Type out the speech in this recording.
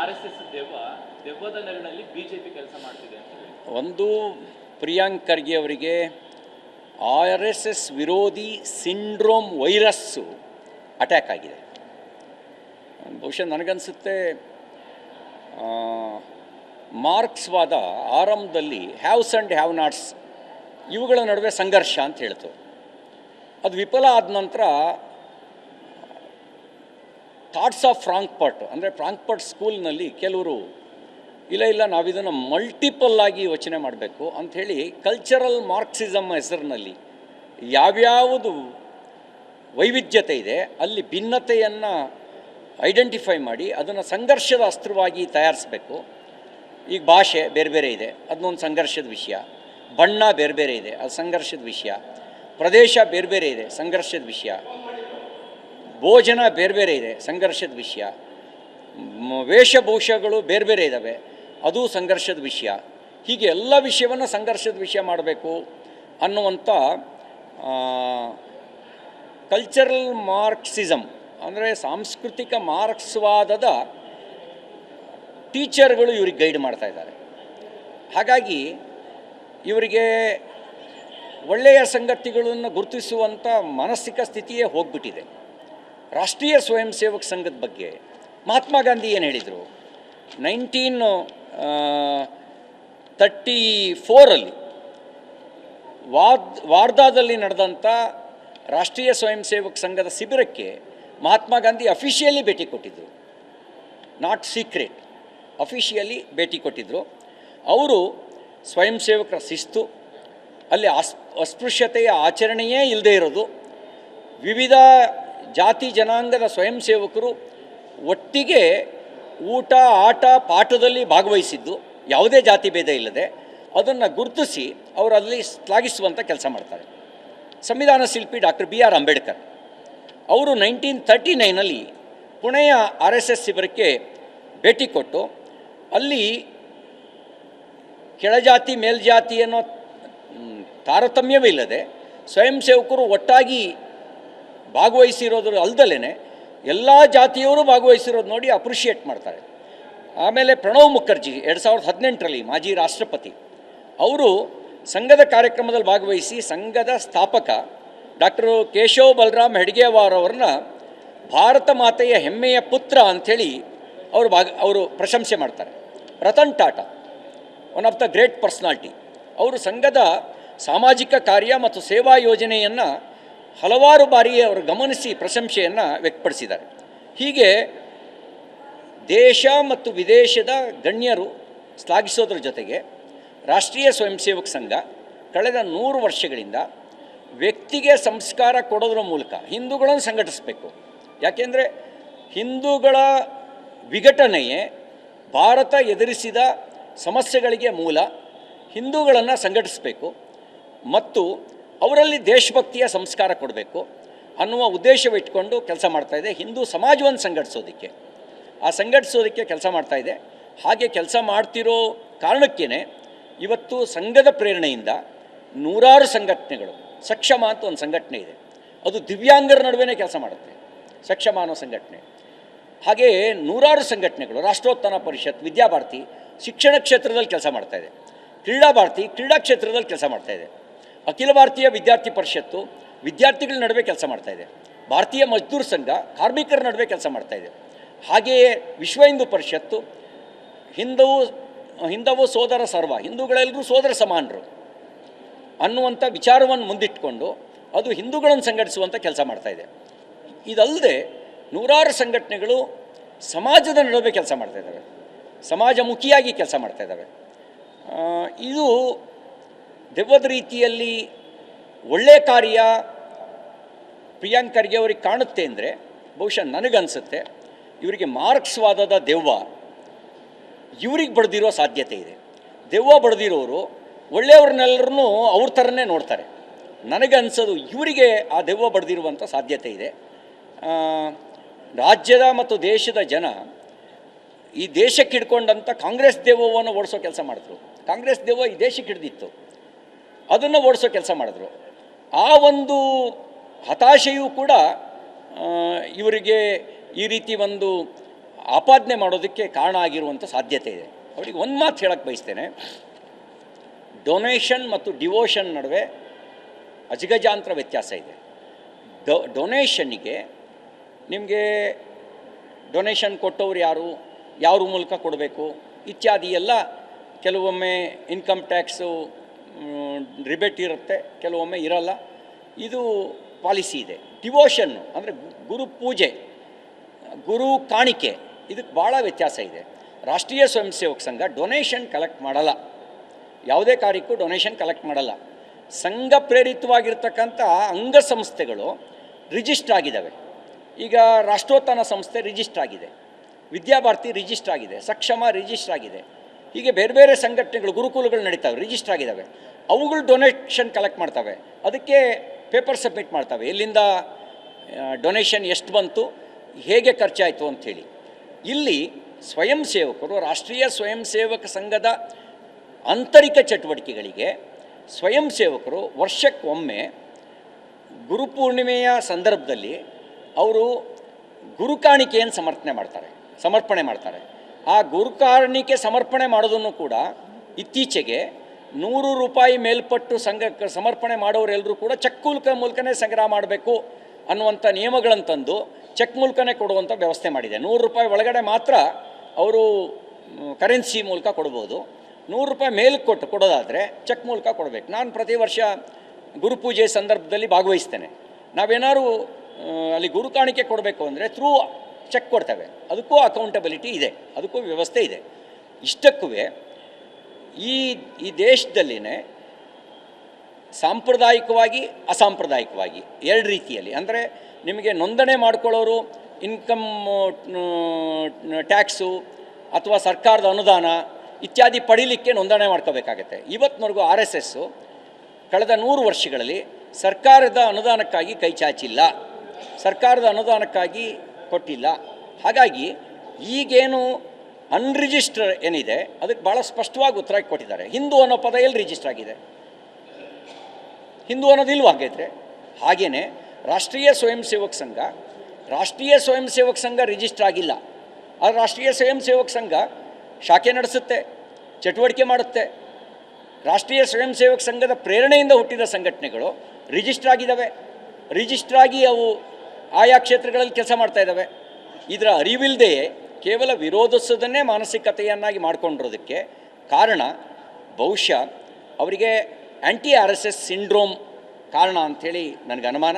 RSS ದೆವ್ವದ ನೆರಳಲ್ಲಿ BJP ಕೆಲಸ ಮಾಡ್ತಿದೆ ಅಂತ ಹೇಳಿ. ಒಂದು ಪ್ರಿಯಾಂಕ್ ಖರ್ಗೆ ಅವರಿಗೆ RSS ವಿರೋಧಿ ಸಿಂಡ್ರೋಮ್ ವೈರಸ್ಸು ಅಟ್ಯಾಕ್ ಆಗಿದೆ. ಬಹುಶಃ ನನಗನ್ಸುತ್ತೆ ಮಾರ್ಕ್ಸ್ವಾದ ಆರಂಭದಲ್ಲಿ ಹ್ಯಾವ್ಸ್ ಆ್ಯಂಡ್ ಹ್ಯಾವ್ ನಾಟ್ಸ್ ಇವುಗಳ ನಡುವೆ ಸಂಘರ್ಷ ಅಂತ ಹೇಳ್ತು. ಅದು ವಿಫಲ ಆದ ನಂತರ ಥಾಟ್ಸ್ ಆಫ್ ಫ್ರಾಂಕ್ಫರ್ಟ್ ಅಂದರೆ ಫ್ರಾಂಕ್ಫರ್ಟ್ ಸ್ಕೂಲ್ನಲ್ಲಿ ಕೆಲವರು ಇಲ್ಲ ನಾವಿದನ್ನು ಮಲ್ಟಿಪಲ್ ಆಗಿ ಯೋಚನೆ ಮಾಡಬೇಕು ಅಂಥೇಳಿ ಕಲ್ಚರಲ್ ಮಾರ್ಕ್ಸಿಸಮ್ ಹೆಸರಿನಲ್ಲಿ ಯಾವ್ಯಾವುದು ವೈವಿಧ್ಯತೆ ಇದೆ ಅಲ್ಲಿ ಭಿನ್ನತೆಯನ್ನು ಐಡೆಂಟಿಫೈ ಮಾಡಿ ಅದನ್ನು ಸಂಘರ್ಷದ ಅಸ್ತ್ರವಾಗಿ ತಯಾರಿಸಬೇಕು. ಈಗ ಭಾಷೆ ಬೇರೆ ಬೇರೆ ಇದೆ, ಅದನ್ನೊಂದು ಸಂಘರ್ಷದ ವಿಷಯ. ಬಣ್ಣ ಬೇರೆ ಬೇರೆ ಇದೆ, ಅದು ಸಂಘರ್ಷದ ವಿಷಯ. ಪ್ರದೇಶ ಬೇರೆ ಬೇರೆ ಇದೆ, ಸಂಘರ್ಷದ ವಿಷಯ. ಭೋಜನ ಬೇರೆ ಬೇರೆ ಇದೆ, ಸಂಘರ್ಷದ ವಿಷಯ. ವೇಷಭೂಷಗಳು ಬೇರೆ ಬೇರೆ ಇದ್ದಾವೆ, ಅದು ಸಂಘರ್ಷದ ವಿಷಯ. ಹೀಗೆ ಎಲ್ಲ ವಿಷಯವನ್ನು ಸಂಘರ್ಷದ ವಿಷಯ ಮಾಡಬೇಕು ಅನ್ನುವಂಥ ಕಲ್ಚರಲ್ ಮಾರ್ಕ್ಸಿಸಮ್ ಅಂದರೆ ಸಾಂಸ್ಕೃತಿಕ ಮಾರ್ಕ್ಸ್ವಾದದ ಟೀಚರ್ಗಳು ಇವ್ರಿಗೆ ಗೈಡ್ ಮಾಡ್ತಾ ಇದ್ದಾರೆ. ಹಾಗಾಗಿ ಇವರಿಗೆ ಒಳ್ಳೆಯ ಸಂಗತಿಗಳನ್ನು ಗುರುತಿಸುವಂಥ ಮಾನಸಿಕ ಸ್ಥಿತಿಯೇ ಹೋಗ್ಬಿಟ್ಟಿದೆ. ರಾಷ್ಟ್ರೀಯ ಸ್ವಯಂ ಸೇವಕ ಸಂಘದ ಬಗ್ಗೆ ಮಹಾತ್ಮ ಗಾಂಧಿ ಏನು ಹೇಳಿದರು? 1934 ವಾರ್ಧಾದಲ್ಲಿ ನಡೆದಂಥ ರಾಷ್ಟ್ರೀಯ ಸ್ವಯಂ ಸೇವಕ ಸಂಘದ ಶಿಬಿರಕ್ಕೆ ಮಹಾತ್ಮ ಗಾಂಧಿ ಅಫಿಷಿಯಲಿ ಭೇಟಿ ಕೊಟ್ಟಿದ್ದರು, ನಾಟ್ ಸೀಕ್ರೆಟ್, ಅಫಿಷಿಯಲಿ ಭೇಟಿ ಕೊಟ್ಟಿದ್ದರು. ಅವರು ಸ್ವಯಂ ಸೇವಕರ ಶಿಸ್ತು, ಅಲ್ಲಿ ಅಸ್ಪೃಶ್ಯತೆಯ ಆಚರಣೆಯೇ ಇಲ್ಲದೇ ಇರೋದು, ವಿವಿಧ ಜಾತಿ ಜನಾಂಗದ ಸ್ವಯಂ ಸೇವಕರು ಒಟ್ಟಿಗೆ ಊಟ ಆಟ ಪಾಠದಲ್ಲಿ ಭಾಗವಹಿಸಿದ್ದು, ಯಾವುದೇ ಜಾತಿ ಭೇದ ಇಲ್ಲದೆ ಅದನ್ನು ಗುರುತಿಸಿ ಅವರಲ್ಲಿ ಶ್ಲಾಘಿಸುವಂಥ ಕೆಲಸ ಮಾಡ್ತಾರೆ. ಸಂವಿಧಾನ ಶಿಲ್ಪಿ ಡಾಕ್ಟರ್ BR ಅಂಬೇಡ್ಕರ್ ಅವರು 1939 ಪುಣೆಯ RSS ಶಿಬಿರಕ್ಕೆ ಭೇಟಿ ಕೊಟ್ಟು ಅಲ್ಲಿ ಕೆಳಜಾತಿ ಮೇಲ್ಜಾತಿ ಅನ್ನೋ ತಾರತಮ್ಯವೇ ಇಲ್ಲದೆ ಸ್ವಯಂ ಸೇವಕರು ಒಟ್ಟಾಗಿ ಭಾಗವಹಿಸಿರೋದ್ರ ಅಲ್ದಲೇ ಎಲ್ಲ ಜಾತಿಯವರು ಭಾಗವಹಿಸಿರೋದು ನೋಡಿ ಅಪ್ರಿಷಿಯೇಟ್ ಮಾಡ್ತಾರೆ. ಆಮೇಲೆ ಪ್ರಣವ್ ಮುಖರ್ಜಿ 2018 ಮಾಜಿ ರಾಷ್ಟ್ರಪತಿ ಅವರು ಸಂಘದ ಕಾರ್ಯಕ್ರಮದಲ್ಲಿ ಭಾಗವಹಿಸಿ ಸಂಘದ ಸ್ಥಾಪಕ ಡಾಕ್ಟರ್ ಕೇಶವ್ ಬಲರಾಮ್ ಹೆಡ್ಗೇವಾರ್ ಅವ್ರನ್ನ ಭಾರತ ಮಾತೆಯ ಹೆಮ್ಮೆಯ ಪುತ್ರ ಅಂಥೇಳಿ ಅವರು ಪ್ರಶಂಸೆ ಮಾಡ್ತಾರೆ. Ratan Tata one of the great personality, ಅವರು ಸಂಘದ ಸಾಮಾಜಿಕ ಕಾರ್ಯ ಮತ್ತು ಸೇವಾ ಯೋಜನೆಯನ್ನು ಹಲವಾರು ಬಾರಿ ಅವರು ಗಮನಿಸಿ ಪ್ರಶಂಸೆಯನ್ನು ವ್ಯಕ್ತಪಡಿಸಿದ್ದಾರೆ. ಹೀಗೆ ದೇಶ ಮತ್ತು ವಿದೇಶದ ಗಣ್ಯರು ಶ್ಲಾಘಿಸೋದ್ರ ಜೊತೆಗೆ ರಾಷ್ಟ್ರೀಯ ಸ್ವಯಂ ಸೇವಕ ಸಂಘ ಕಳೆದ 100 ವರ್ಷಗಳಿಂದ ವ್ಯಕ್ತಿಗೆ ಸಂಸ್ಕಾರ ಕೊಡೋದ್ರ ಮೂಲಕ ಹಿಂದೂಗಳನ್ನು ಸಂಘಟಿಸಬೇಕು. ಯಾಕೆಂದರೆ ಹಿಂದೂಗಳ ವಿಘಟನೆಯೇ ಭಾರತ ಎದುರಿಸಿದ ಸಮಸ್ಯೆಗಳಿಗೆ ಮೂಲ. ಹಿಂದೂಗಳನ್ನು ಸಂಘಟಿಸಬೇಕು ಮತ್ತು ಅವರಲ್ಲಿ ದೇಶಭಕ್ತಿಯ ಸಂಸ್ಕಾರ ಕೊಡಬೇಕು ಅನ್ನುವ ಉದ್ದೇಶವಿಟ್ಕೊಂಡು ಕೆಲಸ ಮಾಡ್ತಾಯಿದೆ. ಹಿಂದೂ ಸಮಾಜವನ್ನು ಸಂಘಟಿಸೋದಕ್ಕೆ ಕೆಲಸ ಮಾಡ್ತಾಯಿದೆ. ಹಾಗೆ ಕೆಲಸ ಮಾಡ್ತಿರೋ ಕಾರಣಕ್ಕೇ ಇವತ್ತು ಸಂಘದ ಪ್ರೇರಣೆಯಿಂದ ನೂರಾರು ಸಂಘಟನೆಗಳು, ಸಕ್ಷಮ ಅಂತ ಒಂದು ಸಂಘಟನೆ ಇದೆ, ಅದು ದಿವ್ಯಾಂಗರ ನಡುವೆ ಕೆಲಸ ಮಾಡುತ್ತೆ, ಸಕ್ಷಮ ಅನ್ನೋ ಸಂಘಟನೆ. ಹಾಗೆಯೇ ನೂರಾರು ಸಂಘಟನೆಗಳು, ರಾಷ್ಟ್ರೋತ್ಥಾನ ಪರಿಷತ್, ವಿದ್ಯಾಭಾರತಿ ಶಿಕ್ಷಣ ಕ್ಷೇತ್ರದಲ್ಲಿ ಕೆಲಸ ಮಾಡ್ತಾಯಿದೆ, ಕ್ರೀಡಾ ಭಾರತಿ ಕ್ರೀಡಾ ಕ್ಷೇತ್ರದಲ್ಲಿ ಕೆಲಸ ಮಾಡ್ತಾಯಿದೆ, ಅಖಿಲ ಭಾರತೀಯ ವಿದ್ಯಾರ್ಥಿ ಪರಿಷತ್ತು ವಿದ್ಯಾರ್ಥಿಗಳ ನಡುವೆ ಕೆಲಸ ಮಾಡ್ತಾಯಿದೆ, ಭಾರತೀಯ ಮಜ್ದೂರ್ ಸಂಘ ಕಾರ್ಮಿಕರ ನಡುವೆ ಕೆಲಸ ಮಾಡ್ತಾಯಿದೆ. ಹಾಗೆಯೇ ವಿಶ್ವ ಹಿಂದೂ ಪರಿಷತ್ತು ಹಿಂದವು ಸೋದರ ಸರ್ವ, ಹಿಂದೂಗಳೆಲ್ಲರೂ ಸೋದರ ಸಮಾನರು ಅನ್ನುವಂಥ ವಿಚಾರವನ್ನು ಮುಂದಿಟ್ಟುಕೊಂಡು ಅದು ಹಿಂದೂಗಳನ್ನು ಸಂಘಟಿಸುವಂಥ ಕೆಲಸ ಮಾಡ್ತಾಯಿದೆ. ಇದಲ್ಲದೆ ನೂರಾರು ಸಂಘಟನೆಗಳು ಸಮಾಜದ ನಡುವೆ ಕೆಲಸ ಮಾಡ್ತಾಯಿದ್ದಾವೆ, ಸಮಾಜಮುಖಿಯಾಗಿ ಕೆಲಸ ಮಾಡ್ತಾಯಿದ್ದಾವೆ. ಇದು ದೆವ್ವದ ರೀತಿಯಲ್ಲಿ ಒಳ್ಳೆಯ ಕಾರ್ಯ ಪ್ರಿಯಾಂಕ್ ಖರ್ಗೆ ಅವ್ರಿಗೆ ಕಾಣುತ್ತೆ ಅಂದರೆ ಬಹುಶಃ ನನಗನ್ಸುತ್ತೆ ಇವರಿಗೆ ಮಾರ್ಕ್ಸ್ವಾದದ ದೆವ್ವ ಇವ್ರಿಗೆ ಬಡ್ದಿರೋ ಸಾಧ್ಯತೆ ಇದೆ. ದೆವ್ವ ಬಡ್ದಿರೋರು ಒಳ್ಳೆಯವ್ರನ್ನೆಲ್ಲರೂ ಅವ್ರ ಥರನೇ ನೋಡ್ತಾರೆ. ನನಗೆ ಅನಿಸೋದು ಇವರಿಗೆ ಆ ದೆವ್ವ ಬಡ್ದಿರುವಂಥ ಸಾಧ್ಯತೆ ಇದೆ. ರಾಜ್ಯದ ಮತ್ತು ದೇಶದ ಜನ ಈ ದೇಶಕ್ಕೆ ಹಿಡ್ಕೊಂಡಂಥ ಕಾಂಗ್ರೆಸ್ ದೆವ್ವವನ್ನು ಓಡಿಸೋ ಕೆಲಸ ಮಾಡಿದ್ರು. ಕಾಂಗ್ರೆಸ್ ದೆವ್ವ ಈ ದೇಶಕ್ಕೆ ಹಿಡಿದಿತ್ತು, ಅದನ್ನು ಓಡಿಸೋ ಕೆಲಸ ಮಾಡಿದ್ರು. ಆ ಒಂದು ಹತಾಶೆಯೂ ಕೂಡ ಇವರಿಗೆ ಈ ರೀತಿ ಒಂದು ಆಪಾದನೆ ಮಾಡೋದಕ್ಕೆ ಕಾರಣ ಆಗಿರುವಂಥ ಸಾಧ್ಯತೆ ಇದೆ. ಅವರಿಗೆ ಒಂದು ಮಾತು ಹೇಳಕ್ಕೆ ಬಯಸ್ತೇನೆ, ಡೊನೇಷನ್ ಮತ್ತು ಡಿವೋಷನ್ ನಡುವೆ ಅಜಗಜಾಂತರ ವ್ಯತ್ಯಾಸ ಇದೆ. ಡೊನೇಷನ್ನಿಗೆ ನಿಮಗೆ ಡೊನೇಷನ್ ಕೊಟ್ಟವ್ರು ಯಾರು, ಯಾರ ಮೂಲಕ ಕೊಡಬೇಕು ಇತ್ಯಾದಿ ಎಲ್ಲ ಕೆಲವೊಮ್ಮೆ ಇನ್ಕಮ್ ಟ್ಯಾಕ್ಸು ರಿಬೇಟ್ ಇರುತ್ತೆ, ಕೆಲವೊಮ್ಮೆ ಇರಲ್ಲ. ಇದು ಪಾಲಿಸಿ ಇದೆ. ಡಿವೋಷನ್ನು ಅಂದರೆ ಗುರು ಪೂಜೆ, ಗುರು ಕಾಣಿಕೆ, ಇದಕ್ಕೆ ಭಾಳ ವ್ಯತ್ಯಾಸ ಇದೆ. ರಾಷ್ಟ್ರೀಯ ಸ್ವಯಂ ಸೇವಕ ಸಂಘ ಡೊನೇಷನ್ ಕಲೆಕ್ಟ್ ಮಾಡಲ್ಲ, ಯಾವುದೇ ಕಾರ್ಯಕ್ಕೂ ಡೊನೇಷನ್ ಕಲೆಕ್ಟ್ ಮಾಡಲ್ಲ. ಸಂಘ ಪ್ರೇರಿತವಾಗಿರ್ತಕ್ಕಂಥ ಅಂಗಸಂಸ್ಥೆಗಳು ರಿಜಿಸ್ಟರ್ ಆಗಿದ್ದಾವೆ. ಈಗ ರಾಷ್ಟ್ರೋತ್ಥಾನ ಸಂಸ್ಥೆ ರಿಜಿಸ್ಟರ್ ಆಗಿದೆ, ವಿದ್ಯಾಭಾರತಿ ರಿಜಿಸ್ಟರ್ ಆಗಿದೆ, ಸಕ್ಷಮ ರಿಜಿಸ್ಟರ್ ಆಗಿದೆ. ಹೀಗೆ ಬೇರೆ ಬೇರೆ ಸಂಘಟನೆಗಳು, ಗುರುಕುಲಗಳು ನಡೀತವೆ, ರಿಜಿಸ್ಟರ್ ಆಗಿದ್ದಾವೆ. ಅವುಗಳು ಡೊನೇಷನ್ ಕಲೆಕ್ಟ್ ಮಾಡ್ತವೆ, ಅದಕ್ಕೆ ಪೇಪರ್ ಸಬ್ಮಿಟ್ ಮಾಡ್ತವೆ, ಎಲ್ಲಿಂದ ಡೊನೇಷನ್ ಎಷ್ಟು ಬಂತು, ಹೇಗೆ ಖರ್ಚಾಯಿತು ಅಂಥೇಳಿ. ಇಲ್ಲಿ ಸ್ವಯಂ ಸೇವಕರು, ರಾಷ್ಟ್ರೀಯ ಸ್ವಯಂ ಸೇವಕ ಸಂಘದ ಆಂತರಿಕ ಚಟುವಟಿಕೆಗಳಿಗೆ ಸ್ವಯಂ ಸೇವಕರು ವರ್ಷಕ್ಕೊಮ್ಮೆ ಗುರುಪೂರ್ಣಿಮೆಯ ಸಂದರ್ಭದಲ್ಲಿ ಅವರು ಗುರುಕಾಣಿಕೆಯನ್ನು ಸಮರ್ಪಣೆ ಮಾಡ್ತಾರೆ. ಆ ಗುರುಕಾಣಿಕೆ ಸಮರ್ಪಣೆ ಮಾಡೋದನ್ನು ಕೂಡ ಇತ್ತೀಚೆಗೆ 100 ರೂಪಾಯಿ ಮೇಲ್ಪಟ್ಟು ಸಂಘಕ್ಕೆ ಸಮರ್ಪಣೆ ಮಾಡೋರೆಲ್ಲರೂ ಕೂಡ ಚೆಕ್ ಮೂಲಕನೇ ಸಂಗ್ರಹ ಮಾಡಬೇಕು ಅನ್ನುವಂಥ ನಿಯಮಗಳನ್ನು ತಂದು ಚೆಕ್ ಮೂಲಕನೇ ಕೊಡುವಂಥ ವ್ಯವಸ್ಥೆ ಮಾಡಿದೆ. 100 ರೂಪಾಯಿ ಒಳಗಡೆ ಮಾತ್ರ ಅವರು ಕರೆನ್ಸಿ ಮೂಲಕ ಕೊಡ್ಬೋದು. 100 ರೂಪಾಯಿ ಮೇಲಕ್ಕೆ ಕೊಡೋದಾದರೆ ಚೆಕ್ ಮೂಲಕ ಕೊಡಬೇಕು. ನಾನು ಪ್ರತಿ ವರ್ಷ ಗುರುಪೂಜೆ ಸಂದರ್ಭದಲ್ಲಿ ಭಾಗವಹಿಸ್ತೇನೆ. ನಾವೇನಾದ್ರು ಅಲ್ಲಿ ಗುರುಕಾಣಿಕೆ ಕೊಡಬೇಕು ಅಂದರೆ ಥ್ರೂ ಚೆಕ್ ಕೊಡ್ತೇವೆ, ಅದಕ್ಕೂ ಅಕೌಂಟಬಿಲಿಟಿ ಇದೆ, ಅದಕ್ಕೂ ವ್ಯವಸ್ಥೆ ಇದೆ. ಇಷ್ಟಕ್ಕೂ ಈ ದೇಶದಲ್ಲಿನೇ ಸಾಂಪ್ರದಾಯಿಕವಾಗಿ ಅಸಾಂಪ್ರದಾಯಿಕವಾಗಿ ಎರಡು ರೀತಿಯಲ್ಲಿ, ಅಂದರೆ ನಿಮಗೆ ನೋಂದಣಿ ಮಾಡ್ಕೊಳ್ಳೋರು ಇನ್ಕಮ್ ಟ್ಯಾಕ್ಸು ಅಥವಾ ಸರ್ಕಾರದ ಅನುದಾನ ಇತ್ಯಾದಿ ಪಡೀಲಿಕ್ಕೆ ನೋಂದಣಿ ಮಾಡ್ಕೋಬೇಕಾಗತ್ತೆ. ಇವತ್ತಿನವರೆಗೂ RSS ಕಳೆದ 100 ವರ್ಷಗಳಲ್ಲಿ ಸರ್ಕಾರದ ಅನುದಾನಕ್ಕಾಗಿ ಕೈ ಚಾಚಿಲ್ಲ, ಸರ್ಕಾರದ ಅನುದಾನಕ್ಕಾಗಿ ಕೊಟ್ಟಿಲ್ಲ. ಹಾಗಾಗಿ ಈಗೇನು ಅನ್ರಿಜಿಸ್ಟರ್ ಏನಿದೆ ಅದಕ್ಕೆ ಭಾಳ ಸ್ಪಷ್ಟವಾಗಿ ಉತ್ತರ ಕೊಟ್ಟಿದ್ದಾರೆ. ಹಿಂದೂ ಅನ್ನೋ ಪದ ಎಲ್ಲಿ ರಿಜಿಸ್ಟರ್ ಆಗಿದೆ? ಹಿಂದೂ ಅನ್ನೋದಿಲ್ವ? ಹಾಗಿದ್ರೆ ಹಾಗೆಯೇ ರಾಷ್ಟ್ರೀಯ ಸ್ವಯಂ ಸೇವಕ ಸಂಘ ರಿಜಿಸ್ಟರ್ ಆಗಿಲ್ಲ. ಆ ರಾಷ್ಟ್ರೀಯ ಸ್ವಯಂ ಸೇವಕ ಸಂಘ ಶಾಖೆ ನಡೆಸುತ್ತೆ, ಚಟುವಟಿಕೆ ಮಾಡುತ್ತೆ. ರಾಷ್ಟ್ರೀಯ ಸ್ವಯಂ ಸೇವಕ ಸಂಘದ ಪ್ರೇರಣೆಯಿಂದ ಹುಟ್ಟಿದ ಸಂಘಟನೆಗಳು ರಿಜಿಸ್ಟರ್ ಆಗಿದ್ದಾವೆ, ರಿಜಿಸ್ಟರ್ ಆಗಿ ಅವು ಆಯಾ ಕ್ಷೇತ್ರಗಳಲ್ಲಿ ಕೆಲಸ ಮಾಡ್ತಾ ಇದ್ದಾವೆ. ಇದರ ಅರಿವಿಲ್ಲದೆಯೇ ಕೇವಲ ವಿರೋಧಿಸೋದನ್ನೇ ಮಾನಸಿಕತೆಯನ್ನಾಗಿ ಮಾಡಿಕೊಂಡಿರೋದಕ್ಕೆ ಕಾರಣ ಬಹುಶಃ ಅವರಿಗೆ RSS ಸಿಂಡ್ರೋಮ್ ಕಾರಣ ಅಂಥೇಳಿ ನನಗೆ ಅನುಮಾನ.